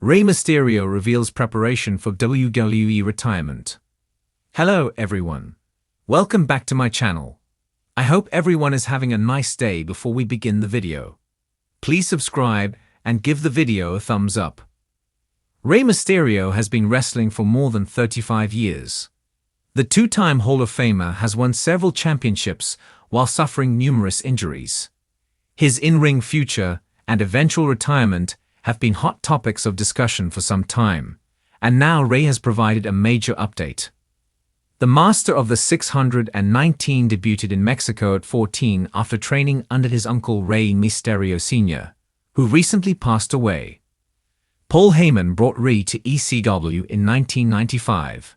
Rey Mysterio reveals preparation for WWE retirement. Hello everyone. Welcome back to my channel. I hope everyone is having a nice day. Before we begin the video, please subscribe and give the video a thumbs up. Rey Mysterio has been wrestling for more than 35 years. The two-time Hall of Famer has won several championships while suffering numerous injuries. His in-ring future and eventual retirement have been hot topics of discussion for some time, and now Rey has provided a major update. The Master of the 619 debuted in Mexico at 14 after training under his uncle Rey Mysterio Sr., who recently passed away. Paul Heyman brought Rey to ECW in 1995,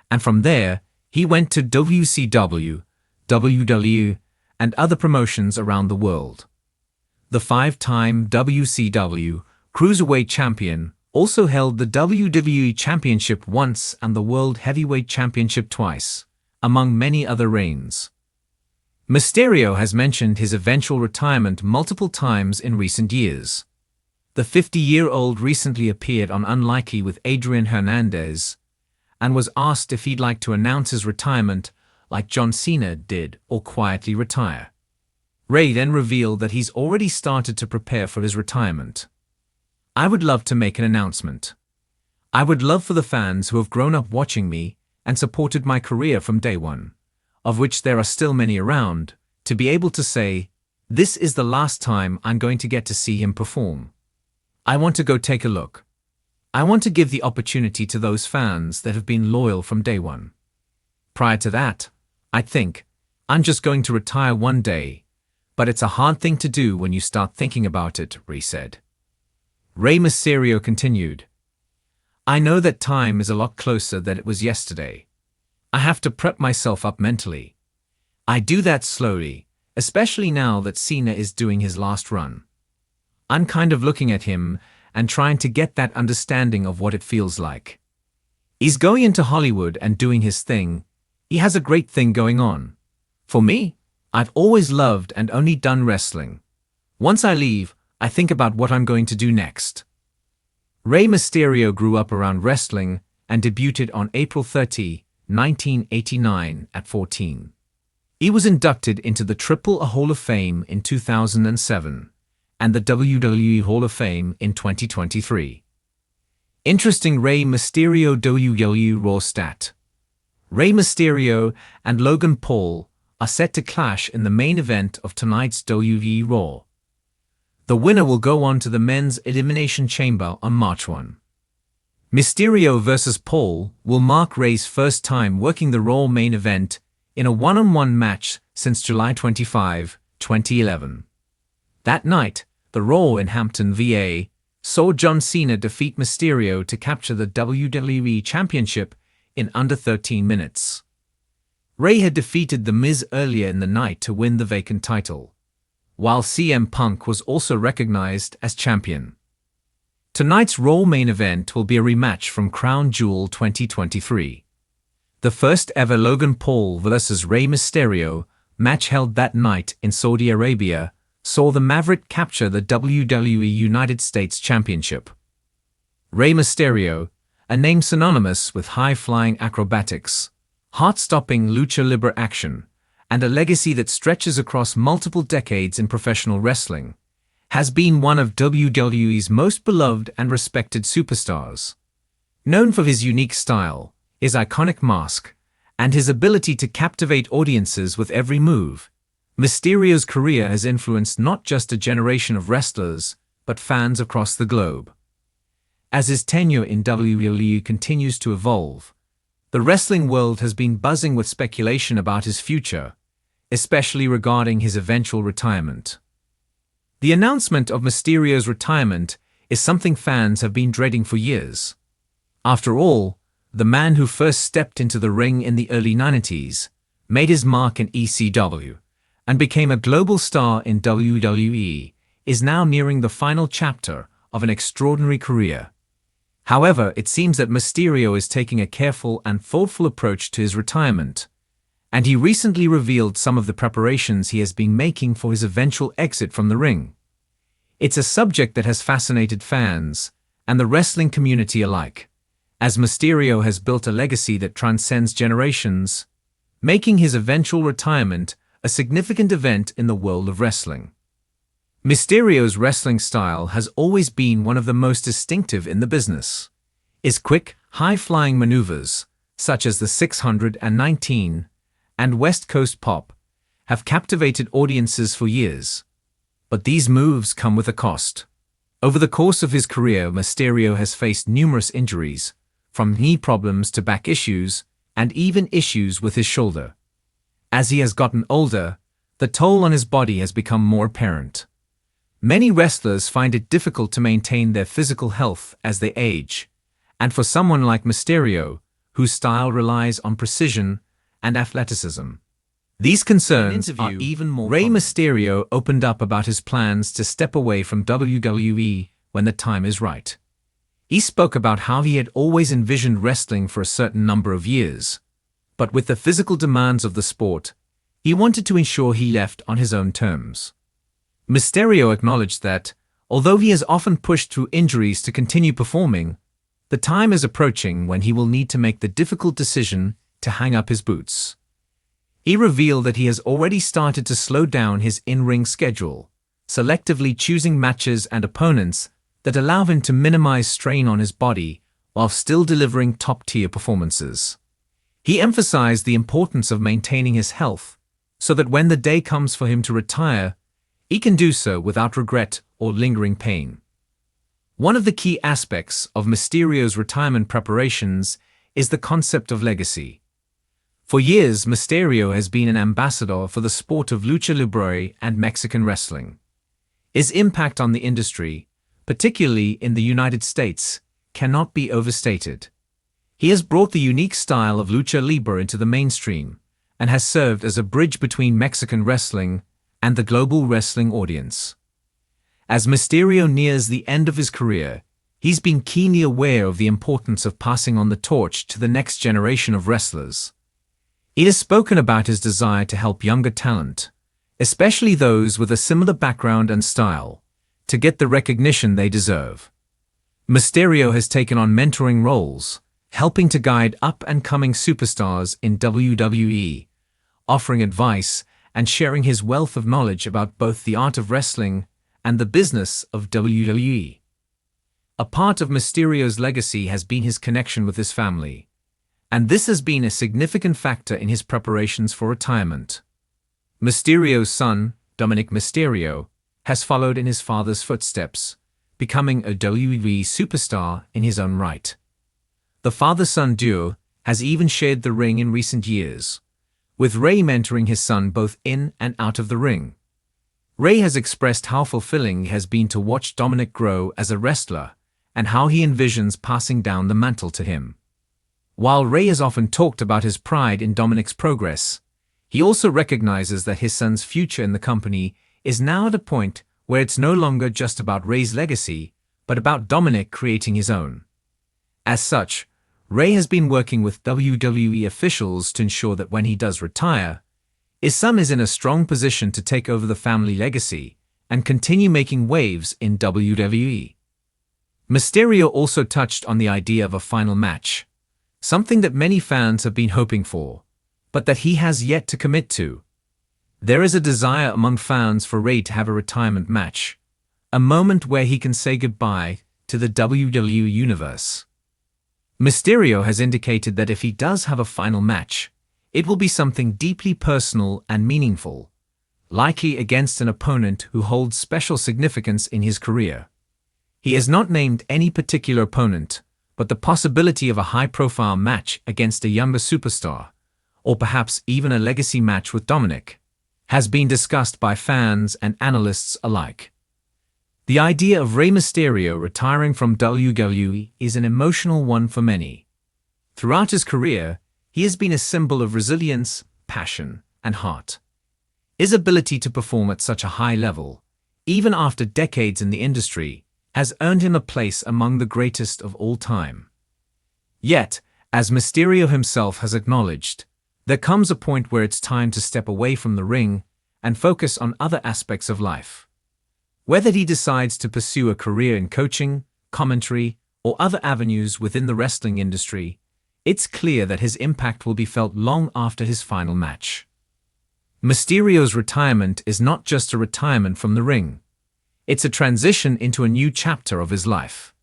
and from there, he went to WCW, WWE, and other promotions around the world. The five-time WCW Cruiserweight Champion also held the WWE Championship once and the World Heavyweight Championship twice, among many other reigns. Mysterio has mentioned his eventual retirement multiple times in recent years. The 50-year-old recently appeared on Unlikely with Adrian Hernandez and was asked if he'd like to announce his retirement like John Cena did or quietly retire. Rey then revealed that he's already started to prepare for his retirement. "I would love to make an announcement. I would love for the fans who have grown up watching me and supported my career from day one, of which there are still many around, to be able to say, this is the last time I'm going to get to see him perform. I want to go take a look. I want to give the opportunity to those fans that have been loyal from day one. Prior to that, I think, I'm just going to retire one day, but it's a hard thing to do when you start thinking about it," Rey said. Rey Mysterio continued, "I know that time is a lot closer than it was yesterday. I have to prep myself up mentally. I do that slowly, especially now that Cena is doing his last run. I'm kind of looking at him and trying to get that understanding of what it feels like. He's going into Hollywood and doing his thing. He has a great thing going on. For me, I've always loved and only done wrestling. Once I leave, I think about what I'm going to do next." Rey Mysterio grew up around wrestling and debuted on April 30, 1989 at 14. He was inducted into the Triple A Hall of Fame in 2007 and the WWE Hall of Fame in 2023. Interesting Rey Mysterio WWE Raw stat. Rey Mysterio and Logan Paul are set to clash in the main event of tonight's WWE Raw. The winner will go on to the Men's Elimination Chamber on March 1. Mysterio vs. Paul will mark Rey's first time working the Raw main event in a one-on-one match since July 25, 2011. That night, the Raw in Hampton, VA, saw John Cena defeat Mysterio to capture the WWE Championship in under 13 minutes. Rey had defeated The Miz earlier in the night to win the vacant title, while CM Punk was also recognized as champion. Tonight's Raw main event will be a rematch from Crown Jewel 2023. The first ever Logan Paul vs. Rey Mysterio match held that night in Saudi Arabia saw the Maverick capture the WWE United States Championship. Rey Mysterio, a name synonymous with high-flying acrobatics, heart-stopping lucha libre action, and a legacy that stretches across multiple decades in professional wrestling, has been one of WWE's most beloved and respected superstars. Known for his unique style, his iconic mask, and his ability to captivate audiences with every move, Mysterio's career has influenced not just a generation of wrestlers, but fans across the globe. As his tenure in WWE continues to evolve, the wrestling world has been buzzing with speculation about his future, especially regarding his eventual retirement. The announcement of Mysterio's retirement is something fans have been dreading for years. After all, the man who first stepped into the ring in the early 90s, made his mark in ECW, and became a global star in WWE, is now nearing the final chapter of an extraordinary career. However, it seems that Mysterio is taking a careful and thoughtful approach to his retirement, and he recently revealed some of the preparations he has been making for his eventual exit from the ring. It's a subject that has fascinated fans, and the wrestling community alike, as Mysterio has built a legacy that transcends generations, making his eventual retirement a significant event in the world of wrestling. Mysterio's wrestling style has always been one of the most distinctive in the business. His quick, high-flying maneuvers, such as the 619 and West Coast Pop, have captivated audiences for years. But these moves come with a cost. Over the course of his career, Mysterio has faced numerous injuries, from knee problems to back issues, and even issues with his shoulder. As he has gotten older, the toll on his body has become more apparent. Many wrestlers find it difficult to maintain their physical health as they age, and for someone like Mysterio, whose style relies on precision and athleticism, these concerns are even more. Rey Mysterio opened up about his plans to step away from WWE when the time is right. He spoke about how he had always envisioned wrestling for a certain number of years, but with the physical demands of the sport, he wanted to ensure he left on his own terms. Mysterio acknowledged that, although he has often pushed through injuries to continue performing, the time is approaching when he will need to make the difficult decision to hang up his boots. He revealed that he has already started to slow down his in-ring schedule, selectively choosing matches and opponents that allow him to minimize strain on his body while still delivering top-tier performances. He emphasized the importance of maintaining his health so that when the day comes for him to retire, he can do so without regret or lingering pain. One of the key aspects of Mysterio's retirement preparations is the concept of legacy. For years, Mysterio has been an ambassador for the sport of lucha libre and Mexican wrestling. His impact on the industry, particularly in the United States, cannot be overstated. He has brought the unique style of lucha libre into the mainstream and has served as a bridge between Mexican wrestling and the global wrestling audience. As Mysterio nears the end of his career, he's been keenly aware of the importance of passing on the torch to the next generation of wrestlers. He has spoken about his desire to help younger talent, especially those with a similar background and style, to get the recognition they deserve. Mysterio has taken on mentoring roles, helping to guide up-and-coming superstars in WWE, offering advice and sharing his wealth of knowledge about both the art of wrestling and the business of WWE. A part of Mysterio's legacy has been his connection with his family, and this has been a significant factor in his preparations for retirement. Mysterio's son, Dominic Mysterio, has followed in his father's footsteps, becoming a WWE superstar in his own right. The father-son duo has even shared the ring in recent years, with Rey mentoring his son both in and out of the ring. Rey has expressed how fulfilling it has been to watch Dominic grow as a wrestler and how he envisions passing down the mantle to him. While Rey has often talked about his pride in Dominic's progress, he also recognizes that his son's future in the company is now at a point where it's no longer just about Rey's legacy, but about Dominic creating his own. As such, Rey has been working with WWE officials to ensure that when he does retire, his son is in a strong position to take over the family legacy and continue making waves in WWE. Mysterio also touched on the idea of a final match, something that many fans have been hoping for, but that he has yet to commit to. There is a desire among fans for Rey to have a retirement match, a moment where he can say goodbye to the WWE Universe. Mysterio has indicated that if he does have a final match, it will be something deeply personal and meaningful, likely against an opponent who holds special significance in his career. He has not named any particular opponent, but the possibility of a high-profile match against a younger superstar, or perhaps even a legacy match with Dominic, has been discussed by fans and analysts alike. The idea of Rey Mysterio retiring from WWE is an emotional one for many. Throughout his career, he has been a symbol of resilience, passion, and heart. His ability to perform at such a high level, even after decades in the industry, has earned him a place among the greatest of all time. Yet, as Mysterio himself has acknowledged, there comes a point where it's time to step away from the ring and focus on other aspects of life. Whether he decides to pursue a career in coaching, commentary, or other avenues within the wrestling industry, it's clear that his impact will be felt long after his final match. Mysterio's retirement is not just a retirement from the ring. It's a transition into a new chapter of his life.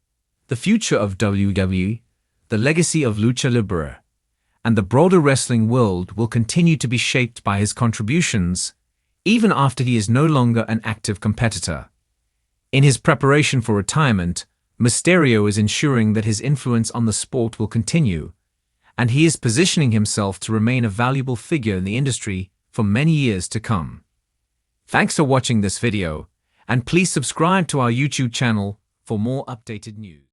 The future of WWE, the legacy of Lucha Libre, and the broader wrestling world will continue to be shaped by his contributions, even after he is no longer an active competitor. In his preparation for retirement, Mysterio is ensuring that his influence on the sport will continue, and he is positioning himself to remain a valuable figure in the industry for many years to come. Thanks for watching this video, and please subscribe to our YouTube channel for more updated news.